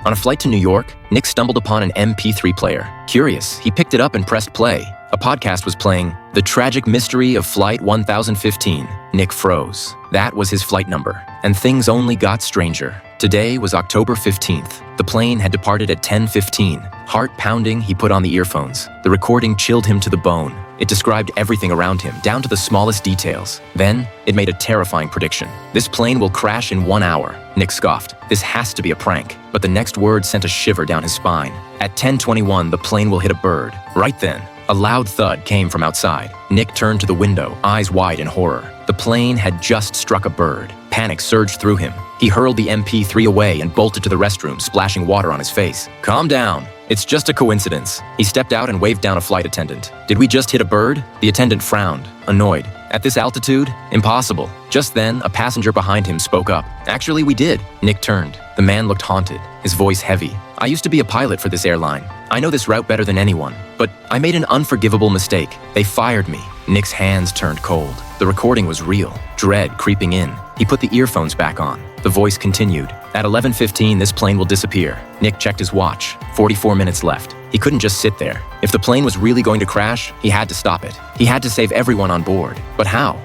On a flight to New York, Nick stumbled upon an MP3 player. Curious, he picked it up and pressed play. A podcast was playing, The Tragic Mystery of Flight 1015. Nick froze. That was his flight number, and things only got stranger. Today was October 15th. The plane had departed at 10:15. Heart pounding, he put on the earphones. The recording chilled him to the bone. It described everything around him, down to the smallest details. Then, it made a terrifying prediction. This plane will crash in 1 hour. Nick scoffed. This has to be a prank. But the next word sent a shiver down his spine. At 10:21, the plane will hit a bird. Right then, a loud thud came from outside. Nick turned to the window, eyes wide in horror. The plane had just struck a bird. Panic surged through him. He hurled the MP3 away and bolted to the restroom, splashing water on his face. Calm down. It's just a coincidence. He stepped out and waved down a flight attendant. Did we just hit a bird? The attendant frowned, annoyed. At this altitude? Impossible. Just then, a passenger behind him spoke up. Actually, we did. Nick turned. The man looked haunted, his voice heavy. I used to be a pilot for this airline. I know this route better than anyone. But I made an unforgivable mistake. They fired me. Nick's hands turned cold. The recording was real, dread creeping in. He put the earphones back on. The voice continued. At 11:15, this plane will disappear. Nick checked his watch. 44 minutes left. He couldn't just sit there. If the plane was really going to crash, he had to stop it. He had to save everyone on board. But how?